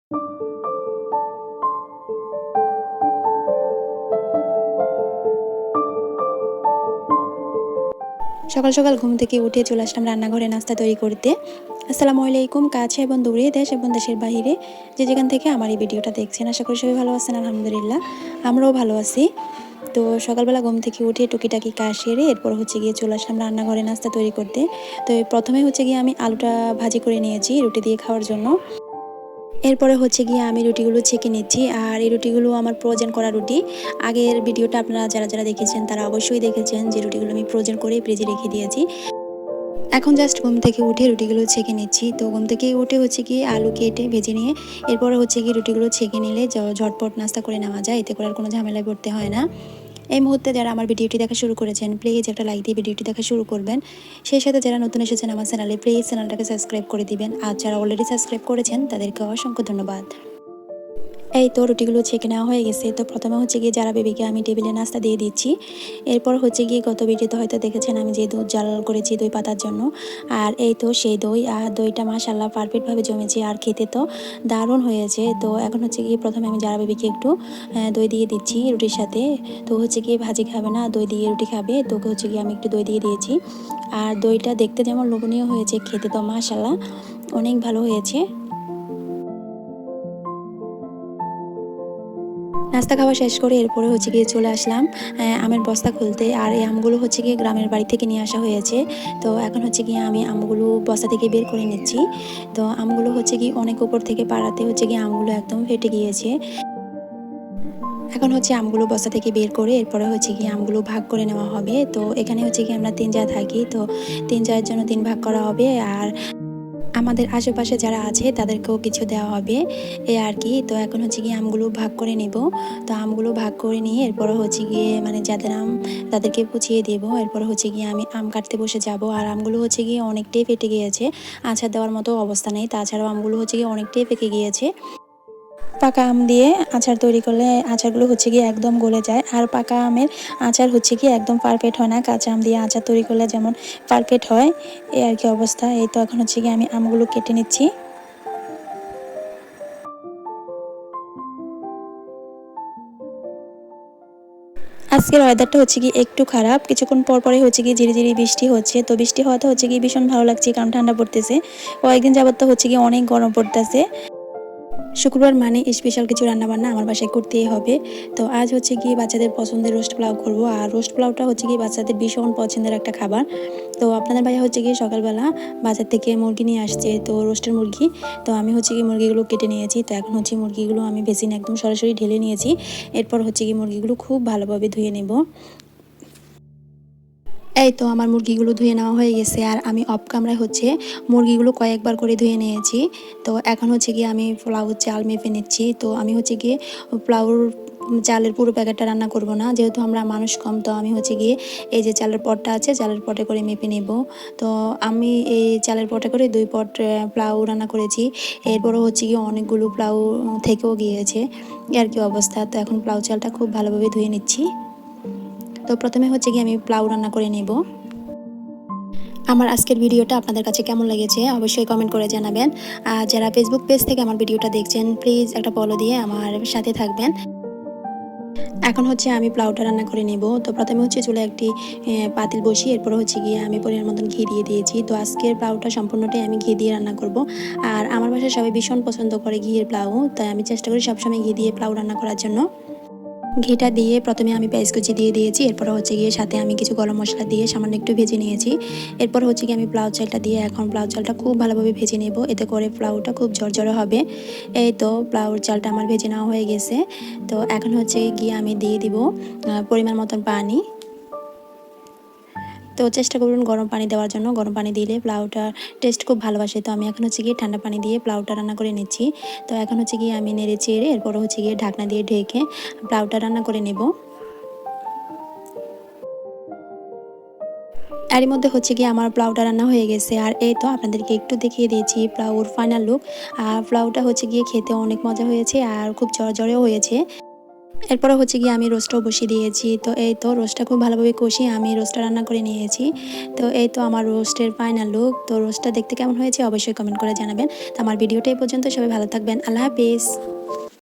সকাল সকাল ঘুম থেকে উঠে চলে আসলাম রান্নাঘরে নাস্তা তৈরি করতে। আসসালামু আলাইকুম। কাছে এবং দূরে, দেশ এবং দেশের বাইরে যে যেখান থেকে আমার এই ভিডিওটা দেখছেন, আশা করি সবাই ভালো আছেন। আলহামদুলিল্লাহ, আমরাও ভালো আছি। তো সকালবেলা ঘুম থেকে উঠে টুকিটাকি কাজ সেরে এরপর গিয়ে চলে আসলাম রান্নাঘরে নাস্তা তৈরি করতে। তো প্রথমে গিয়ে আমি আলুটা ভাজি করে নিয়েছি রুটি দিয়ে খাওয়ার জন্য। এরপরে গিয়ে আমি রুটিগুলো ছেঁকে নিচ্ছি। আর এই রুটিগুলো আমার ফ্রোজেন করা রুটি। আগের ভিডিওটা আপনারা যারা দেখেছেন তারা অবশ্যই দেখেছেন যে রুটিগুলো আমি ফ্রোজেন করে ফ্রিজে রেখে দিয়েছি। এখন জাস্ট ঘুম থেকে উঠে রুটিগুলো ছেঁকে নিচ্ছি। তো ঘুম থেকে উঠে গিয়ে আলু কেটে ভেজে নিয়ে এরপরে গিয়ে রুটিগুলো ছেঁকে নিলে ঝটপট নাস্তা করে নেওয়া যায়, এতে করে আর কোনো ঝামেলায় পড়তে হয় না। এই মুহূর্তে যারা আমার ভিডিওটি দেখা শুরু করেছেন, প্লিজ একটা লাইক দিয়ে ভিডিওটি দেখা শুরু করবেন। সেই সাথে যারা নতুন এসেছেন আমার চ্যানেলে, প্লিজ চ্যানেলটাকে সাবস্ক্রাইব করে দিবেন। আর যারা অলরেডি সাবস্ক্রাইব করেছেন তাদেরকে অসংখ্য ধন্যবাদ। এই তো রুটিগুলো ছেঁকে নেওয়া হয়ে গেছে। তো প্রথমে গিয়ে যারা বেবিকে আমি টেবিলে নাস্তা দিয়ে দিচ্ছি। এরপর গিয়ে গত ভিডিওতে হয়তো দেখেছেন আমি যে দুধ জাল করেছি দই পাতার জন্য। আর এই তো সেই দই, আর দইটা মাশাআল্লাহ পারফেক্টভাবে জমেছে আর খেতে তো দারুণ হয়েছে। তো এখন গিয়ে প্রথমে আমি যারা বেবিকে একটু দই দিয়ে দিচ্ছি রুটির সাথে। তো গিয়ে ভাজি খাবে না, দই দিয়ে রুটি খাবে। তো গিয়ে আমি একটু দই দিয়ে দিয়েছি। আর দইটা দেখতে যেমন লোভনীয় হয়েছে, খেতে তো মাশাআল্লাহ অনেক ভালো হয়েছে। নাস্তা খাওয়া শেষ করে এরপরে গিয়ে চলে আসলাম আমের বস্তা খুলতে। আর এই আমগুলো গিয়ে গ্রামের বাড়ি থেকে নিয়ে আসা হয়েছে। তো এখন গিয়ে আমি আমগুলো বস্তা থেকে বের করে নিচ্ছি। তো আমগুলো গিয়ে অনেক উপর থেকে পাড়াতে গিয়ে আমগুলো একদম ফেটে গিয়েছে। এখন আমগুলো বস্তা থেকে বের করে এরপরে গিয়ে আমগুলো ভাগ করে নেওয়া হবে। তো এখানে গিয়ে আমরা 3 যা থাকি, তো 3 জায়ের জন্য 3 ভাগ করা হবে। আর আমাদের আশেপাশে যারা আছে তাদেরকেও কিছু দেওয়া হবে, এই আর কি। তো এখন গিয়ে আমগুলো ভাগ করে নেব। তো আমগুলো ভাগ করে নিয়ে এরপরে গিয়ে মানে যাদের আম তাদেরকে পুচিয়ে দেব। এরপরে গিয়ে আমি আম কাটতে বসে যাব। আর আমগুলো গিয়ে অনেকটাই ফেটে গিয়েছে, আচার দেওয়ার মতো অবস্থা নেই। তাছাড়াও আমগুলো গিয়ে অনেকটাই পেকে গিয়েছে। পাকা আম দিয়ে আচার তৈরি করলে আচারগুলো গিয়ে একদম গলে যায়। আর পাকা আমের আচার গিয়ে একদম পারফেক্ট হয় না। কাঁচা আম দিয়ে আচার তৈরি করলে যেমন পারফেক্ট হয়, এই আর কি অবস্থা। এই তো এখন গিয়ে আমি আমগুলো কেটে নিচ্ছি। আজকের ওয়েদারটা গিয়ে একটু খারাপ, কিছুক্ষণ পর পরে গিয়ে ঝিরিঝিরি বৃষ্টি হচ্ছে। তো বৃষ্টি হওয়াতে গিয়ে ভীষণ ভালো লাগছে, কারণ ঠান্ডা পড়তেছে। কয়েকদিন যাবত তো গিয়ে অনেক গরম পড়তেছে। শুক্রবার মানে স্পেশাল কিছু রান্নাবান্না আমার বাসায় করতেই হবে। তো আজ গিয়ে বাচ্চাদের পছন্দের রোস্ট পোলাও করব। আর রোস্ট পোলাওটা গিয়ে বাচ্চাদের ভীষণ পছন্দের একটা খাবার। তো আপনাদের ভাইয়া গিয়ে সকালবেলা বাজার থেকে মুরগি নিয়ে আসছে, তো রোস্টের মুরগি। তো আমি গিয়ে মুরগিগুলো কেটে নিয়েছি। তো এখন মুরগিগুলো আমি বেসিনে একদম সরাসরি ঢেলে নিয়েছি। এরপর গিয়ে মুরগিগুলো খুব ভালোভাবে ধুয়ে নেব। এই তো আমার মুরগিগুলো ধুয়ে নেওয়া হয়ে গেছে। আর আমি অফ ক্যামেরায় মুরগিগুলো কয়েকবার করে ধুয়ে নিয়েছি। তো এখন গিয়ে আমি পোলাওর চাল মেপে নিচ্ছি। তো আমি গিয়ে পোলাওর চালের পুরো প্যাকেটটা রান্না করব না, যেহেতু আমরা মানুষ কম। তো আমি গিয়ে এই যে চালের পটটা আছে, চালের পটে করে মেপে নেব। তো আমি এই চালের পটে করে 2 পট পোলাও রান্না করেছি। এরপরও গিয়ে অনেকগুলো পোলাও থেকেও গিয়েছে, আর কি অবস্থা। তো এখন পোলাও চালটা খুব ভালোভাবে ধুয়ে নিচ্ছি। তো প্রথমে গিয়ে আমি পোলাও রান্না করে নেব। আমার আজকের ভিডিওটা আপনাদের কাছে কেমন লেগেছে অবশ্যই কমেন্ট করে জানাবেন। আর যারা ফেসবুক পেজ থেকে আমার ভিডিওটা দেখছেন, প্লিজ একটা ফলো দিয়ে আমার সাথে থাকবেন। এখন আমি পোলাওটা রান্না করে নেব। তো প্রথমে চুলায় একটি পাতিল বসিয়ে এরপর গিয়ে আমি পরিমাণ মতন ঘি দিয়ে দিয়েছি। তো আজকের পোলাওটা সম্পূর্ণটাই আমি ঘি দিয়ে রান্না করব। আর আমার বাসায় সবাই ভীষণ পছন্দ করে ঘিয়ের পোলাও, তাই আমি চেষ্টা করি সবসময় ঘি দিয়ে পোলাও রান্না করার জন্য। ঘিটা দিয়ে প্রথমে আমি পেঁয়াজ কুচি দিয়ে দিয়েছি। এরপর গিয়ে সাথে আমি কিছু গরম মশলা দিয়ে সামান্য একটু ভেজে নিয়েছি। এরপর গিয়ে আমি পোলাও চালটা দিয়ে এখন পোলাও চালটা খুব ভালোভাবে ভেজে নেব, এতে করে পোলাওটা খুব ঝরঝরে হবে। এই তো পোলাওর চালটা আমার ভেজে নেওয়া হয়ে গেছে। তো এখন গিয়ে আমি দিয়ে দিব পরিমাণ মতন পানি। তো চেষ্টা করুন গরম পানি দেওয়ার জন্য, গরম পানি দিলে পোলাওটার টেস্ট খুব ভালোবাসে। তো আমি এখন গিয়ে ঠান্ডা পানি দিয়ে পোলাওটা রান্না করে নিচ্ছি। তো এখন গিয়ে আমি নেড়ে চেড়ে এরপর গিয়ে ঢাকনা দিয়ে ঢেকে পোলাওটা রান্না করে নেব। এরই মধ্যে গিয়ে আমার পোলাওটা রান্না হয়ে গেছে। আর এই তো আপনাদেরকে একটু দেখিয়ে দিয়েছি পোলাওর ফাইনাল লুক। আর পোলাওটা গিয়ে খেতে অনেক মজা হয়েছে আর খুব ঝরঝরেও হয়েছে। এরপরে হচ্ছে গিয়ে আমি রোস্টটাও বসিয়ে দিয়েছি। তো এই তো রোস্টটা খুব ভালোভাবে কষিয়ে আমি রোস্টটা রান্না করে নিয়েছি। তো এই তো আমার রোস্টের ফাইনাল লুক। তো রোস্টটা দেখতে কেমন হয়েছে অবশ্যই কমেন্ট করে জানাবেন। তো আমার ভিডিওটা এই পর্যন্ত, সবাই ভালো থাকবেন। আল্লাহ হাফিজ।